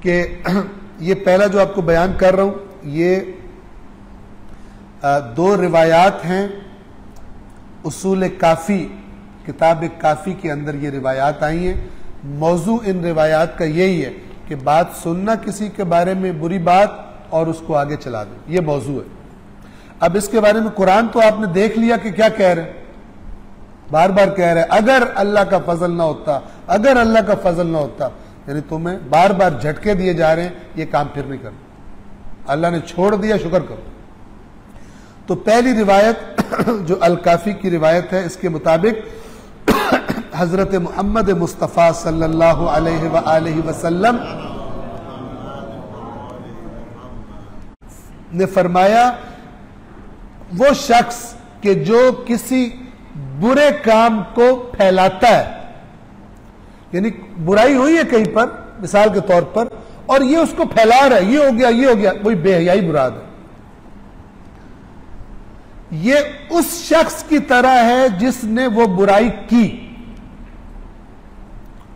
کہ یہ پہلا جو آپ کو بیان کر رہا ہوں یہ دو روایات ہیں اصول کافی، کتاب کافی کے اندر یہ روایات آئی ہیں۔ موضوع ان روایات کا یہی ہے کہ بات سننا کسی کے بارے میں بری بات اور اس کو آگے چلا دیں، یہ موضوع ہے۔ اب اس کے بارے میں قرآن تو آپ نے دیکھ لیا کہ کیا کہہ رہے ہیں، بار بار کہہ رہے ہیں اگر اللہ کا فضل نہ ہوتا، اگر اللہ کا فضل نہ ہوتا، یعنی تمہیں بار بار جھٹکے دیے جا رہے ہیں یہ کام پھر نہیں کرنا، اللہ نے چھوڑ دیا شکر کرو۔ تو پہلی روایت جو الکافی کی روایت ہے، اس کے مطابق حضرت محمد مصطفیٰ صلی اللہ علیہ وآلہ وسلم نے فرمایا وہ شخص کہ جو کسی برے کام کو پھیلاتا ہے، یعنی برائی ہوئی ہے کہیں پر مثال کے طور پر اور یہ اس کو پھیلا رہا ہے، یہ ہو گیا یہ ہو گیا، وہی بے حیائی مراد ہے۔ یہ اس شخص کی طرح ہے جس نے وہ برائی کی۔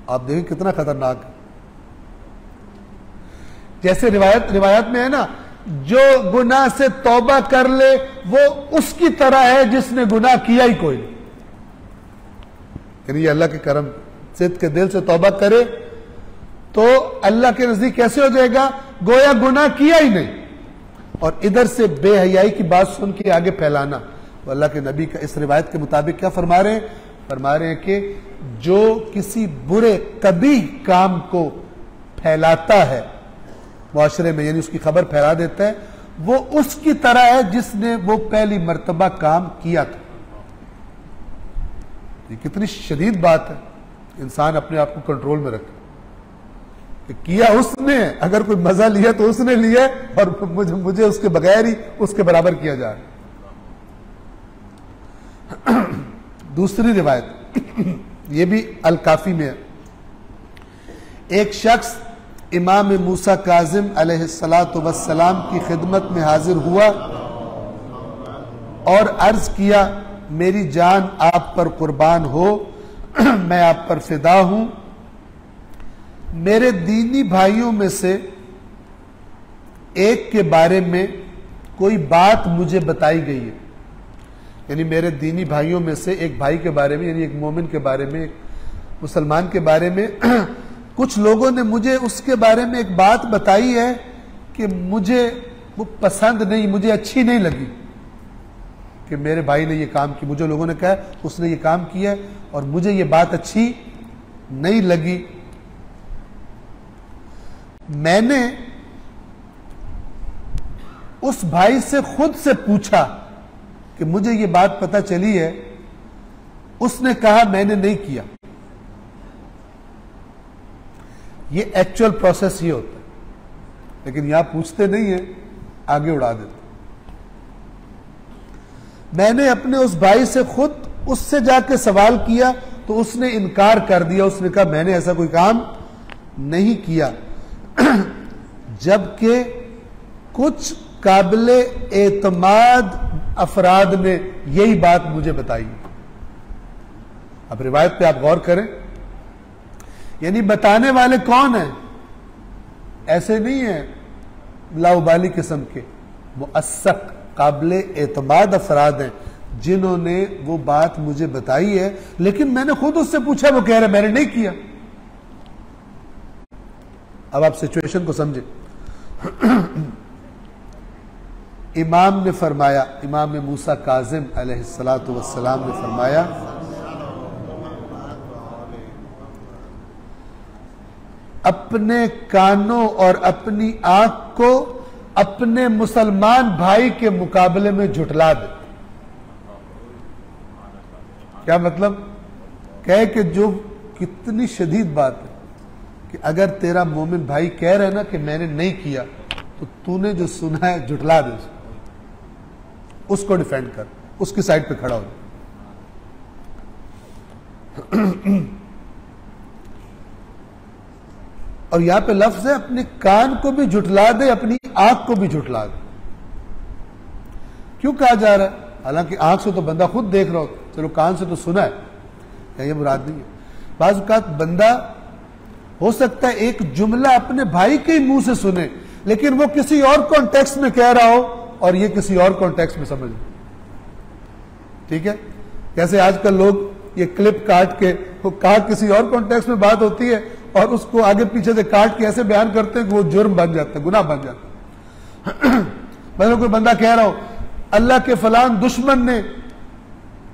آپ دیکھیں کتنا خطرناک ہے۔ جیسے روایت میں ہے نا، جو گناہ سے توبہ کر لے وہ اس کی طرح ہے جس نے گناہ کیا ہی کوئی نہیں۔ یعنی یہ اللہ کے کرم صدق کے دل سے توبہ کرے تو اللہ کے نزدیک کیسے ہو جائے گا، گویا گناہ کیا ہی نہیں۔ اور ادھر سے بے حیائی کی بات سن کے آگے پھیلانا، تو اللہ کے نبی کا اس روایت کے مطابق کیا فرما رہے ہیں؟ فرما رہے ہیں کہ جو کسی برے قبیح کام کو پھیلاتا ہے معاشرے میں، یعنی اس کی خبر پھیلا دیتا ہے، وہ اس کی طرح ہے جس نے وہ پہلی مرتبہ کام کیا تھا۔ یہ کتنی شدید بات ہے، انسان اپنے آپ کو کنٹرول میں رکھے کہ کیا اس نے، اگر کوئی مزہ لیا تو اس نے لیا اور مجھے اس کے بغیر ہی اس کے برابر کیا جائے۔ دوسری روایت یہ بھی الکافی میں ہے۔ ایک شخص امام موسیٰ کاظم علیہ السلام کی خدمت میں حاضر ہوا اور عرض کیا میری جان آپ پر قربان ہو، میں آپ پر فدا ہوں۔ میرے دینی بھائیوں میں سے ایک کے بارے میں کوئی بات مجھے بتائی گئی ہے، یعنی میرے دینی بھائیوں میں سے ایک بھائی کے بارے میں، یعنی ایک مومن کے بارے میں، ایک مسلمان کے بارے میں کچھ لوگوں نے مجھے اس کے بارے میں ایک بات بتائی ہے کہ مجھے وہ پسند نہیں، مجھے اچھی نہیں لگی کہ میرے بھائی نے یہ کام کی۔ مجھے لوگوں نے کہا اس نے یہ کام کیا ہے اور مجھے یہ بات اچھی نہیں لگی۔ میں نے اس بھائی سے خود سے پوچھا کہ مجھے یہ بات پتہ چلی ہے، اس نے کہا میں نے نہیں کیا۔ یہ ایکچوئل پروسیس یہ ہوتا ہے، لیکن یہاں پوچھتے نہیں ہیں، آگے اڑا دیتے۔ میں نے اپنے اس بھائی سے خود اس سے جا کے سوال کیا تو اس نے انکار کر دیا، اس نے کہا میں نے ایسا کوئی کام نہیں کیا، جبکہ کچھ قابل اعتماد افراد نے یہی بات مجھے بتائی۔ اب روایت پہ آپ غور کریں، یعنی بتانے والے کون ہیں؟ ایسے نہیں ہیں لاؤبالی قسم کے، مؤثق قابل اعتماد افراد ہیں جنہوں نے وہ بات مجھے بتائی ہے، لیکن میں نے خود اس سے پوچھا، وہ کہہ رہے میں نے نہیں کیا۔ اب آپ سچویشن کو سمجھیں۔ امام نے فرمایا، امام موسیٰ کاظم علیہ السلام نے فرمایا اپنے کانوں اور اپنی آنکھ کو اپنے مسلمان بھائی کے مقابلے میں جھٹلا دے۔ کیا مطلب؟ کہے کہ جو کتنی شدید بات ہے کہ اگر تیرا مومن بھائی کہہ رہے نا کہ میں نے نہیں کیا تو تو نے جو سنا ہے جھٹلا دے، اس کو ڈیفینڈ کر، اس کی سائڈ پہ کھڑا ہو۔ اور یہاں پہ لفظ ہے اپنے کان کو بھی جھٹلا دے، اپنی آنکھ کو بھی جھٹلا دے۔ کیوں کہا جا رہا ہے؟ حالانکہ آنکھ سے تو بندہ خود دیکھ رہا ہو، چلو کان سے تو سنا ہے، یہ مراد نہیں ہے۔ بعض اوقات بندہ ہو سکتا ہے ایک جملہ اپنے بھائی کے ہی منہ سے سنے، لیکن وہ کسی اور کانٹیکسٹ میں کہہ رہا ہو اور یہ کسی اور کانٹیکسٹ میں سمجھ لے، ٹھیک ہے؟ جیسے آج کل لوگ یہ کلپ کاٹ کے، وہ کہا کسی اور کانٹیکسٹ میں بات ہوتی ہے اور اس کو آگے پیچھے سے کاٹ کے ایسے بیان کرتے ہیں کہ وہ جرم بن جاتا ہے، گناہ بن جاتا ہے۔ مثلا کوئی بندہ کہہ رہا ہو اللہ کے فلان دشمن نے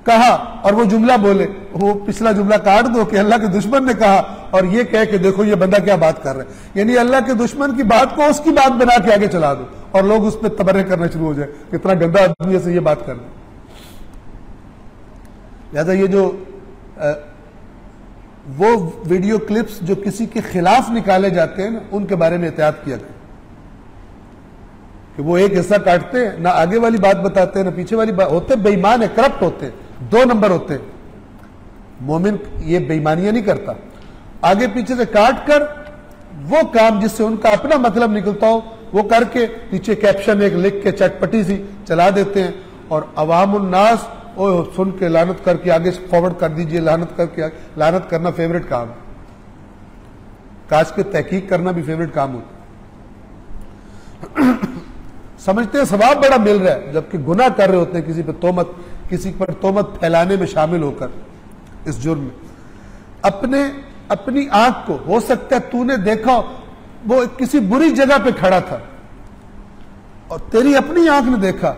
کہا اور وہ جملہ بولے، وہ پچھلا جملہ کاٹ دو کہ اللہ کے دشمن نے کہا، اور یہ کہہ کہ دیکھو یہ بندہ کیا بات کر رہا ہے، یعنی اللہ کے دشمن کی بات کو اس کی بات بنا کے آگے چلا دو اور لوگ اس پہ تبرے کرنا شروع ہو جائے، کتنا گندا آدمی سے یہ بات کر رہا ہے۔ لہذا یہ جو وہ ویڈیو کلپس جو کسی کے خلاف نکالے جاتے ہیں نا، ان کے بارے میں احتیاط کیا جائے کہ وہ ایک حصہ کاٹتے ہیں، نہ آگے والی بات بتاتے ہیں نہ پیچھے والی بات، ہوتے بے ایمان ہے، کرپٹ ہوتے ہیں، 2 نمبر ہوتے ہیں۔ مومن یہ بے ایمانیاں نہیں کرتا، آگے پیچھے سے کاٹ کر وہ کام جس سے ان کا اپنا مطلب نکلتا ہو وہ کر کے نیچے کیپشن ایک لکھ کے چٹپٹی سی چلا دیتے ہیں، اور عوام الناس سن کے لعنت کر کے آگے فارورڈ کر دیجئے، لعنت کر کے، لعنت کرنا فیوریٹ کام ہے، کاش کے تحقیق کرنا بھی فیوریٹ کام ہوتا ہے۔ سمجھتے ہیں ثواب بڑا مل رہا ہے، جبکہ گناہ کر رہے ہوتے ہیں، کسی پر تہمت پھیلانے میں شامل ہو کر اس جرم میں۔ اپنی آنکھ کو، ہو سکتا ہے تو نے دیکھا وہ کسی بری جگہ پہ کھڑا تھا اور تیری اپنی آنکھ نے دیکھا،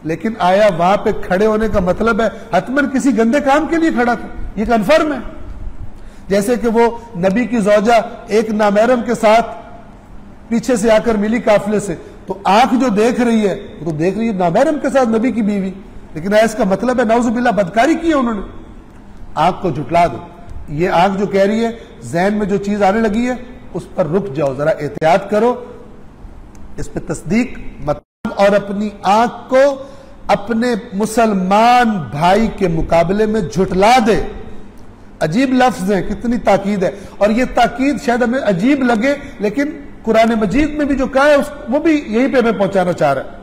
لیکن آیا وہاں پہ کھڑے ہونے کا مطلب ہے حتماً کسی گندے کام کے لیے کھڑا تھا؟ یہ کنفرم ہے۔ جیسے کہ وہ نبی کی زوجہ ایک نامحرم کے ساتھ پیچھے سے آ کر ملی قافلے سے، تو آنکھ جو دیکھ رہی ہے وہ تو دیکھ رہی ہے نامحرم کے ساتھ نبی کی بیوی، لیکن اس کا مطلب ہے نعوذ باللہ بدکاری کی ہے انہوں نے۔ آنکھ کو جھٹلا دو، یہ آنکھ جو کہہ رہی ہے ذہن میں جو چیز آنے لگی ہے اس پر رک جاؤ، ذرا احتیاط کرو، اس پہ تصدیق مت، اور اپنی آنکھ کو اپنے مسلمان بھائی کے مقابلے میں جھٹلا دے۔ عجیب لفظ ہے، کتنی تاکید ہے، اور یہ تاکید شاید ہمیں عجیب لگے، لیکن قرآن مجید میں بھی جو کہا ہے وہ بھی یہیں پہ ہمیں پہنچانا چاہ رہا ہے۔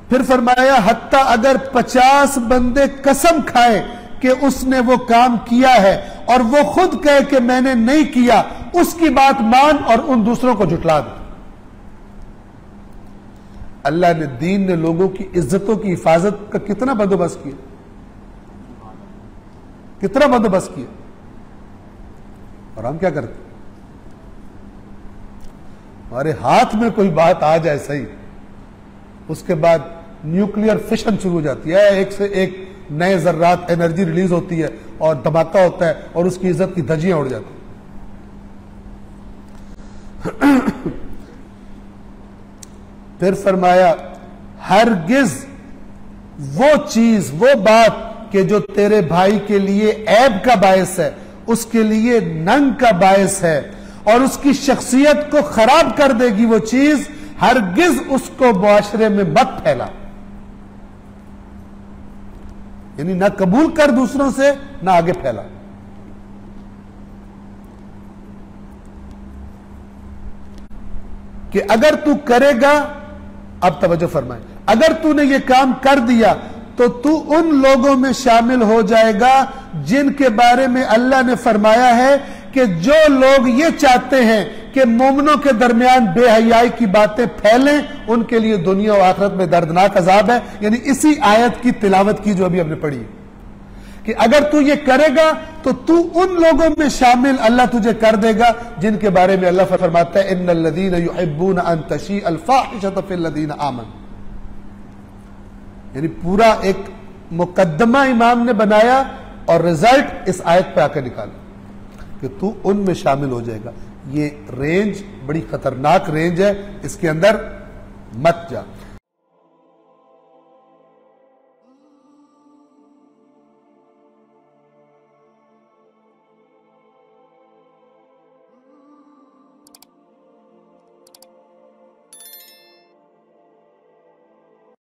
پھر فرمایا حتیٰ اگر 50 بندے قسم کھائیں کہ اس نے وہ کام کیا ہے اور وہ خود کہے کہ میں نے نہیں کیا، اس کی بات مان اور ان دوسروں کو جھٹلا دے۔ اللہ نے، دین نے لوگوں کی عزتوں کی حفاظت کا کتنا بندوبست کیا، کتنا بندوبست کیا، اور ہم کیا کرتے؟ ہمارے ہاتھ میں کوئی بات آ جائے صحیح، اس کے بعد نیوکلیئر فشن شروع ہو جاتی ہے، ایک سے ایک نئے ذرات انرجی ریلیز ہوتی ہے اور دھماکہ ہوتا ہے اور اس کی عزت کی دھجیاں اڑ جاتی ہیں۔ پھر فرمایا ہرگز وہ چیز، وہ بات کہ جو تیرے بھائی کے لیے عیب کا باعث ہے، اس کے لیے ننگ کا باعث ہے اور اس کی شخصیت کو خراب کر دے گی، وہ چیز ہرگز اس کو معاشرے میں مت پھیلا، یعنی نہ قبول کر دوسروں سے، نہ آگے پھیلا۔ کہ اگر تو کرے گا، اب توجہ فرمائے، اگر تو نے یہ کام کر دیا تو تو ان لوگوں میں شامل ہو جائے گا جن کے بارے میں اللہ نے فرمایا ہے کہ جو لوگ یہ چاہتے ہیں کہ مومنوں کے درمیان بے حیائی کی باتیں پھیلیں، ان کے لیے دنیا و آخرت میں دردناک عذاب ہے۔ یعنی اسی آیت کی تلاوت کی جو ابھی ہم نے پڑھی ہے کہ اگر تو یہ کرے گا تو تو ان لوگوں میں شامل اللہ تجھے کر دے گا جن کے بارے میں اللہ فرماتا ہے ان الذین یحبون ان تشیء الفاحشۃ فی الذین آمنوا۔ یعنی پورا ایک مقدمہ امام نے بنایا اور رزلٹ اس آیت پہ آ کے نکالا کہ تو ان میں شامل ہو جائے گا۔ یہ رینج بڑی خطرناک رینج ہے، اس کے اندر مت جا۔